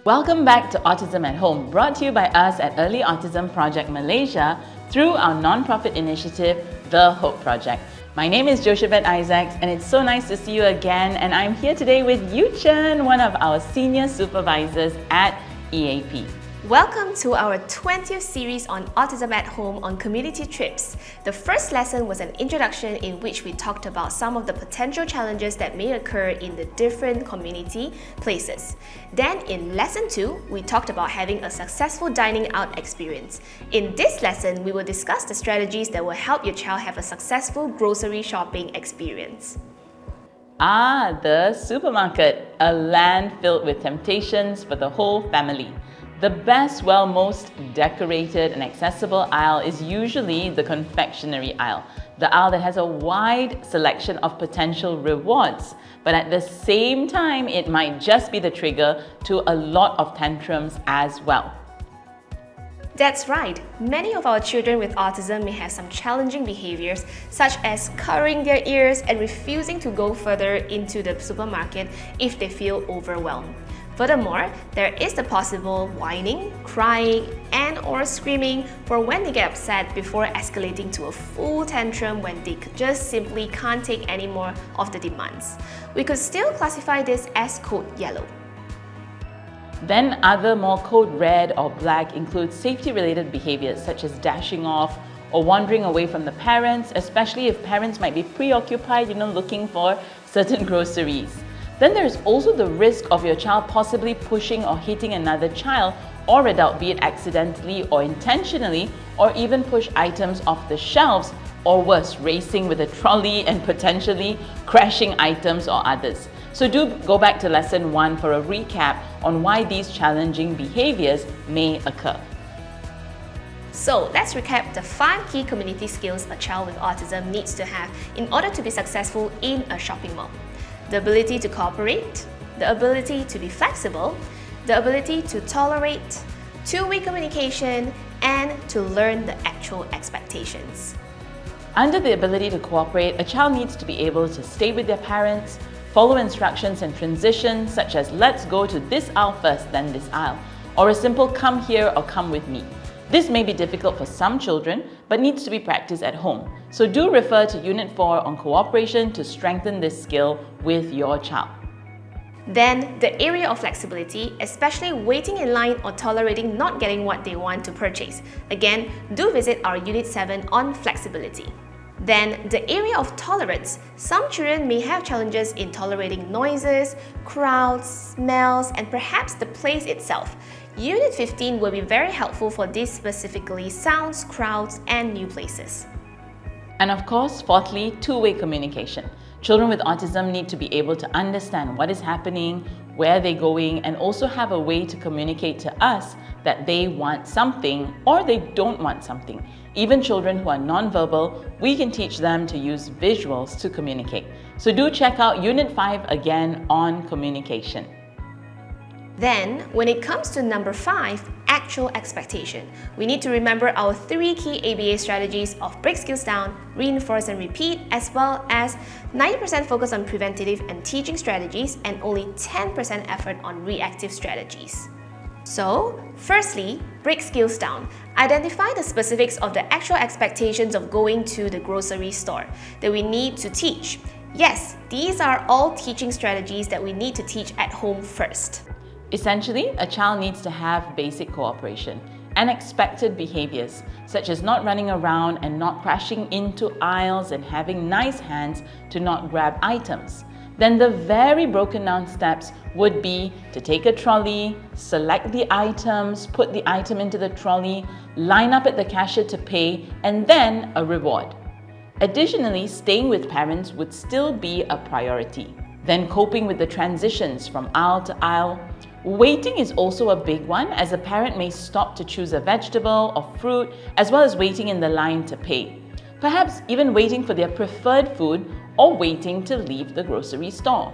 Welcome back to Autism at Home, brought to you by us at Early Autism Project Malaysia through our non-profit initiative, The Hope Project. My name is Jochebet Isaacs and it's so nice to see you again, and I'm here today with Yu Chen, one of our senior supervisors at EAP. Welcome to our 20th series on Autism at Home on community trips. The first lesson was an introduction in which we talked about some of the potential challenges that may occur in the different community places. Then in lesson 2, we talked about having a successful dining out experience. In this lesson, we will discuss the strategies that will help your child have a successful grocery shopping experience. The supermarket, a land filled with temptations for the whole family. The best, most decorated and accessible aisle is usually the confectionery aisle, the aisle that has a wide selection of potential rewards. But at the same time, it might just be the trigger to a lot of tantrums as well. That's right. Many of our children with autism may have some challenging behaviors, such as covering their ears and refusing to go further into the supermarket if they feel overwhelmed. Furthermore, there is the possible whining, crying, and/or screaming for when they get upset before escalating to a full tantrum when they just simply can't take any more of the demands. We could still classify this as code yellow. Then other more code red or black include safety-related behaviors such as dashing off or wandering away from the parents, especially if parents might be preoccupied, looking for certain groceries. Then there is also the risk of your child possibly pushing or hitting another child or adult, be it accidentally or intentionally, or even push items off the shelves, or worse, racing with a trolley and potentially crashing items or others. So do go back to lesson 1 for a recap on why these challenging behaviors may occur. So let's recap the 5 key community skills a child with autism needs to have in order to be successful in a shopping mall. The ability to cooperate, the ability to be flexible, the ability to tolerate, two-way communication, and to learn the actual expectations. Under the ability to cooperate, a child needs to be able to stay with their parents, follow instructions and transitions such as let's go to this aisle first, then this aisle, or a simple come here or come with me. This may be difficult for some children, but needs to be practiced at home. So do refer to Unit 4 on cooperation to strengthen this skill with your child. Then, the area of flexibility, especially waiting in line or tolerating not getting what they want to purchase. Again, do visit our Unit 7 on flexibility. Then, the area of tolerance. Some children may have challenges in tolerating noises, crowds, smells, and perhaps the place itself. Unit 15 will be very helpful for this, specifically sounds, crowds, and new places. And of course, fourthly, two-way communication. Children with autism need to be able to understand what is happening, where they're going, and also have a way to communicate to us that they want something or they don't want something. Even children who are non-verbal, we can teach them to use visuals to communicate. So do check out Unit 5 again on communication. Then, when it comes to number 5, actual expectation, we need to remember our 3 key ABA strategies of break skills down, reinforce and repeat, as well as 90% focus on preventative and teaching strategies and only 10% effort on reactive strategies. So, firstly, break skills down. Identify the specifics of the actual expectations of going to the grocery store that we need to teach. Yes, these are all teaching strategies that we need to teach at home first. Essentially, a child needs to have basic cooperation and expected behaviors, such as not running around and not crashing into aisles and having nice hands to not grab items. Then the very broken down steps would be to take a trolley, select the items, put the item into the trolley, line up at the cashier to pay, and then a reward. Additionally, staying with parents would still be a priority. Then coping with the transitions from aisle to aisle. Waiting is also a big one, as a parent may stop to choose a vegetable or fruit, as well as waiting in the line to pay. Perhaps even waiting for their preferred food or waiting to leave the grocery store.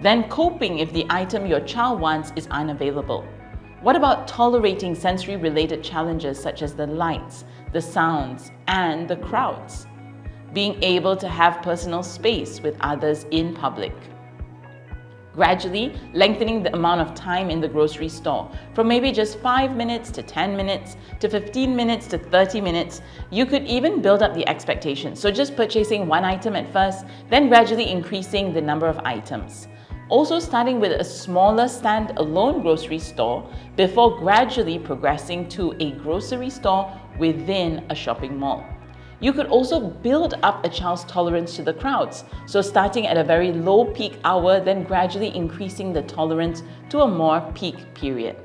Then coping if the item your child wants is unavailable. What about tolerating sensory-related challenges such as the lights, the sounds, and the crowds? Being able to have personal space with others in public. gradually lengthening the amount of time in the grocery store from maybe just 5 minutes to 10 minutes to 15 minutes to 30 minutes. You could even build up the expectation. So just purchasing one item at first, then gradually increasing the number of items. Also starting with a smaller stand-alone grocery store before gradually progressing to a grocery store within a shopping mall. You could also build up a child's tolerance to the crowds, so starting at a very low peak hour, then gradually increasing the tolerance to a more peak period.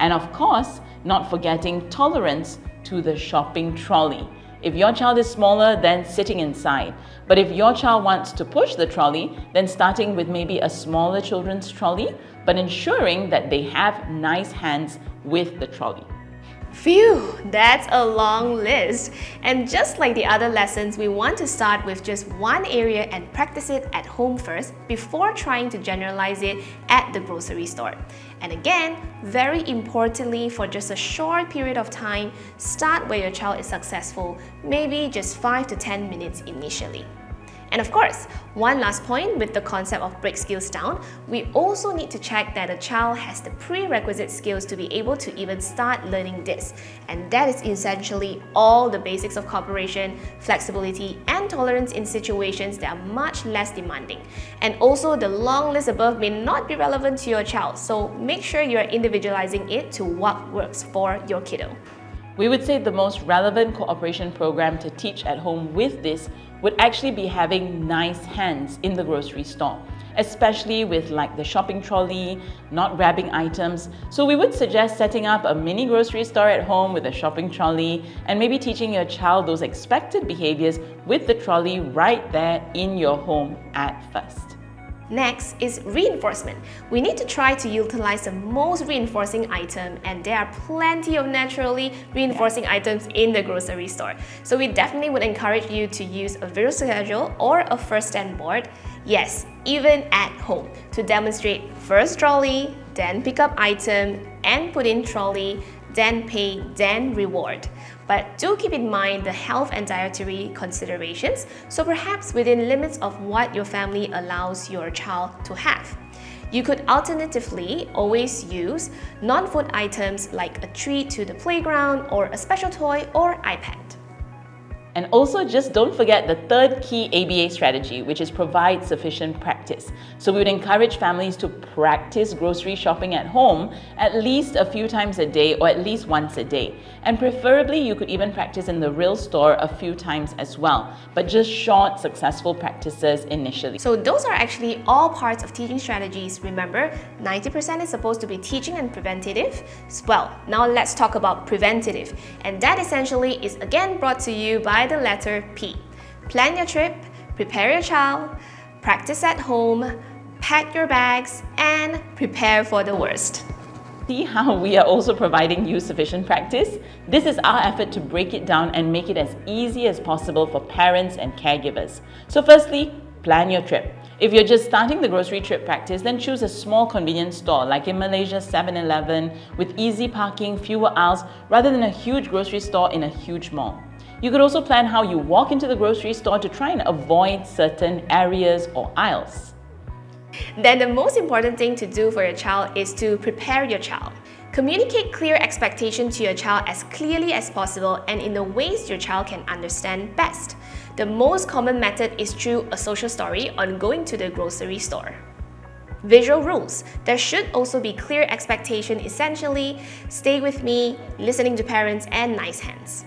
And of course, not forgetting tolerance to the shopping trolley. If your child is smaller, then sitting inside. But if your child wants to push the trolley, then starting with maybe a smaller children's trolley, but ensuring that they have nice hands with the trolley. Phew, that's a long list. And just like the other lessons, we want to start with just one area and practice it at home first before trying to generalize it at the grocery store. And again, very importantly, for just a short period of time, start where your child is successful, maybe just 5 to 10 minutes initially. And of course, one last point with the concept of break skills down, we also need to check that a child has the prerequisite skills to be able to even start learning this. And that is essentially all the basics of cooperation, flexibility, and tolerance in situations that are much less demanding. And also, the long list above may not be relevant to your child, so make sure you are individualizing it to what works for your kiddo. We would say the most relevant cooperation program to teach at home with this would actually be having nice hands in the grocery store, especially with like the shopping trolley, not grabbing items. So we would suggest setting up a mini grocery store at home with a shopping trolley and maybe teaching your child those expected behaviors with the trolley right there in your home at first. Next is reinforcement. We need to try to utilize the most reinforcing item, and there are plenty of naturally reinforcing items in the grocery store. So we definitely would encourage you to use a visual schedule or a first stand board, yes, even at home, to demonstrate first trolley, then pick up item, and put in trolley, then pay, then reward. But do keep in mind the health and dietary considerations, so perhaps within limits of what your family allows your child to have. You could alternatively always use non-food items like a treat to the playground or a special toy or iPad. And also just don't forget the third key ABA strategy, which is provide sufficient practice. So we would encourage families to practice grocery shopping at home at least a few times a day or at least once a day. And preferably you could even practice in the real store a few times as well, but just short, successful practices initially. So those are actually all parts of teaching strategies. Remember, 90% is supposed to be teaching and preventative. Well, now let's talk about preventative. And that essentially is again brought to you by the letter P. Plan your trip, prepare your child, practice at home, pack your bags, and prepare for the worst. See how we are also providing you sufficient practice? This is our effort to break it down and make it as easy as possible for parents and caregivers. So firstly, plan your trip. If you're just starting the grocery trip practice, then choose a small convenience store like in Malaysia 7-Eleven with easy parking, fewer aisles, rather than a huge grocery store in a huge mall. You could also plan how you walk into the grocery store to try and avoid certain areas or aisles. Then the most important thing to do for your child is to prepare your child. Communicate clear expectations to your child as clearly as possible and in the ways your child can understand best. The most common method is through a social story on going to the grocery store. Visual rules. There should also be clear expectation, essentially, stay with me, listening to parents, and nice hands.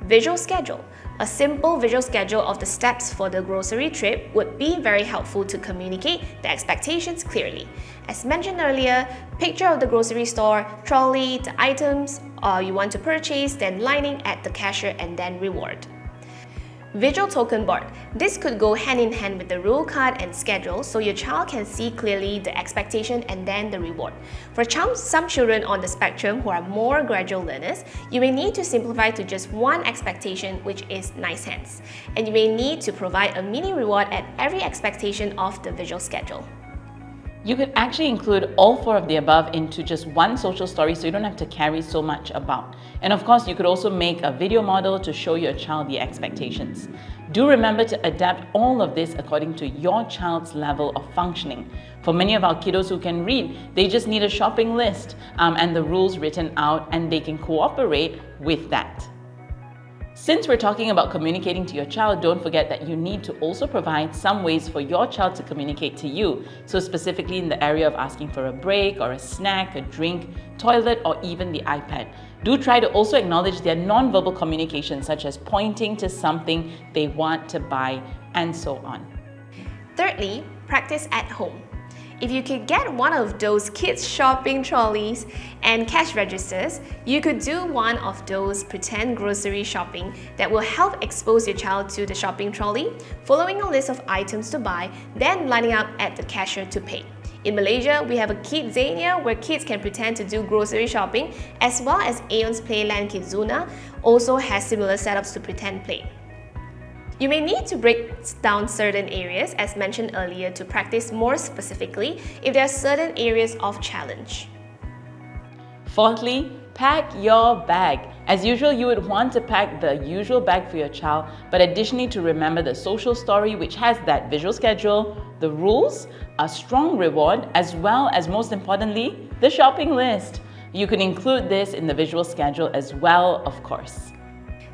Visual schedule. A simple visual schedule of the steps for the grocery trip would be very helpful to communicate the expectations clearly. As mentioned earlier, picture of the grocery store, trolley, the items you want to purchase, then lining at the cashier, and then reward. Visual token board. This could go hand in hand with the rule card and schedule so your child can see clearly the expectation and then the reward. For some children on the spectrum who are more gradual learners, you may need to simplify to just one expectation, which is nice hands. And you may need to provide a mini reward at every expectation of the visual schedule. You could actually include all 4 of the above into just one social story so you don't have to carry so much about. And of course, you could also make a video model to show your child the expectations. Do remember to adapt all of this according to your child's level of functioning. For many of our kiddos who can read, they just need a shopping list and the rules written out, and they can cooperate with that. Since we're talking about communicating to your child, don't forget that you need to also provide some ways for your child to communicate to you. So specifically in the area of asking for a break or a snack, a drink, toilet, or even the iPad. Do try to also acknowledge their non-verbal communication, such as pointing to something they want to buy and so on. Thirdly, practice at home. If you could get one of those kids shopping trolleys and cash registers, you could do one of those pretend grocery shopping that will help expose your child to the shopping trolley, following a list of items to buy, then lining up at the cashier to pay. In Malaysia, we have a Kidzania where kids can pretend to do grocery shopping, as well as Aeon's Playland Kidzuna also has similar setups to pretend play. You may need to break down certain areas, as mentioned earlier, to practice more specifically if there are certain areas of challenge. Fourthly, pack your bag. As usual, you would want to pack the usual bag for your child, but additionally to remember the social story, which has that visual schedule, the rules, a strong reward, as well as, most importantly, the shopping list. You can include this in the visual schedule as well, of course.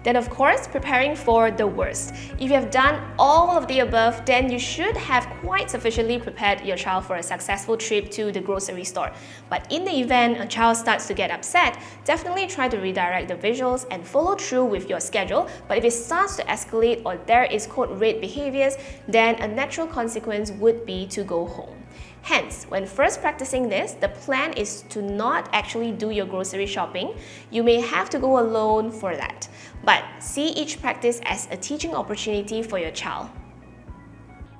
Then of course, preparing for the worst. If you have done all of the above, then you should have quite sufficiently prepared your child for a successful trip to the grocery store. But in the event a child starts to get upset, definitely try to redirect the visuals and follow through with your schedule. But if it starts to escalate or there is code red behaviors, then a natural consequence would be to go home. Hence, when first practicing this, the plan is to not actually do your grocery shopping. You may have to go alone for that, but see each practice as a teaching opportunity for your child.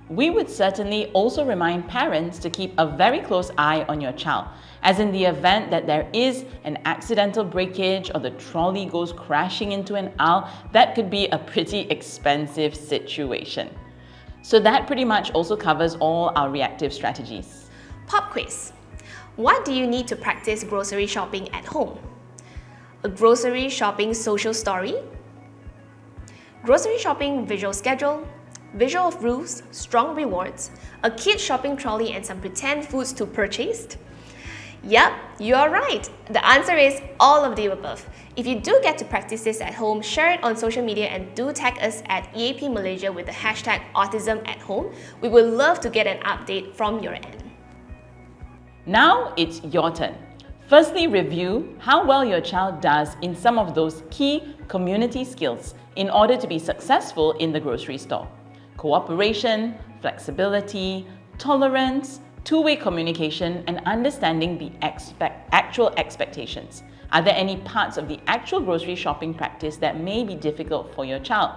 We would certainly also remind parents to keep a very close eye on your child, as in the event that there is an accidental breakage or the trolley goes crashing into an aisle, that could be a pretty expensive situation. So that pretty much also covers all our reactive strategies. Pop quiz. What do you need to practice grocery shopping at home? A grocery shopping social story? Grocery shopping visual schedule? Visual of rules, strong rewards, a kid shopping trolley and some pretend foods to purchase? Yep, you're right. The answer is all of the above. If you do get to practice this at home, share it on social media and do tag us at EAP Malaysia with the hashtag Autism at Home. We would love to get an update from your end. Now it's your turn. Firstly, review how well your child does in some of those key community skills in order to be successful in the grocery store. Cooperation, flexibility, tolerance, two-way communication, and understanding the actual expectations. Are there any parts of the actual grocery shopping practice that may be difficult for your child?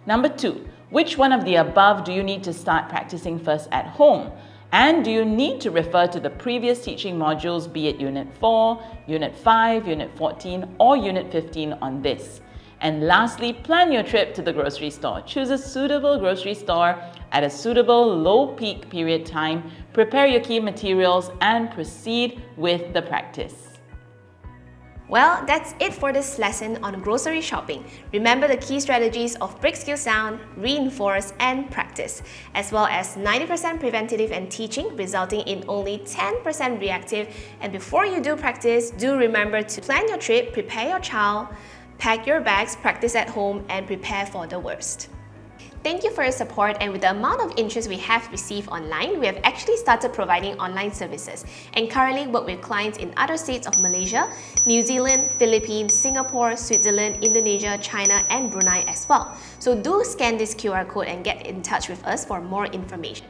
Number 2, which one of the above do you need to start practicing first at home? And do you need to refer to the previous teaching modules, be it Unit 4, Unit 5, Unit 14, or Unit 15 on this? And lastly, plan your trip to the grocery store. Choose a suitable grocery store at a suitable low peak period time, prepare your key materials, and proceed with the practice. Well, that's it for this lesson on grocery shopping. Remember the key strategies of break, skill, sound, reinforce, and practice, as well as 90% preventative and teaching, resulting in only 10% reactive. And before you do practice, do remember to plan your trip, prepare your child, pack your bags, practice at home, and prepare for the worst. Thank you for your support, and with the amount of interest we have received online, we have actually started providing online services and currently work with clients in other states of Malaysia, New Zealand, Philippines, Singapore, Switzerland, Indonesia, China, and Brunei as well. So do scan this QR code and get in touch with us for more information.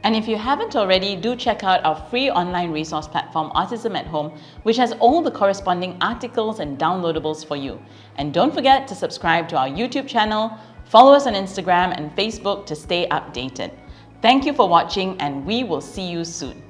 And if you haven't already, do check out our free online resource platform, Autism at Home, which has all the corresponding articles and downloadables for you. And don't forget to subscribe to our YouTube channel, follow us on Instagram and Facebook to stay updated. Thank you for watching, and we will see you soon.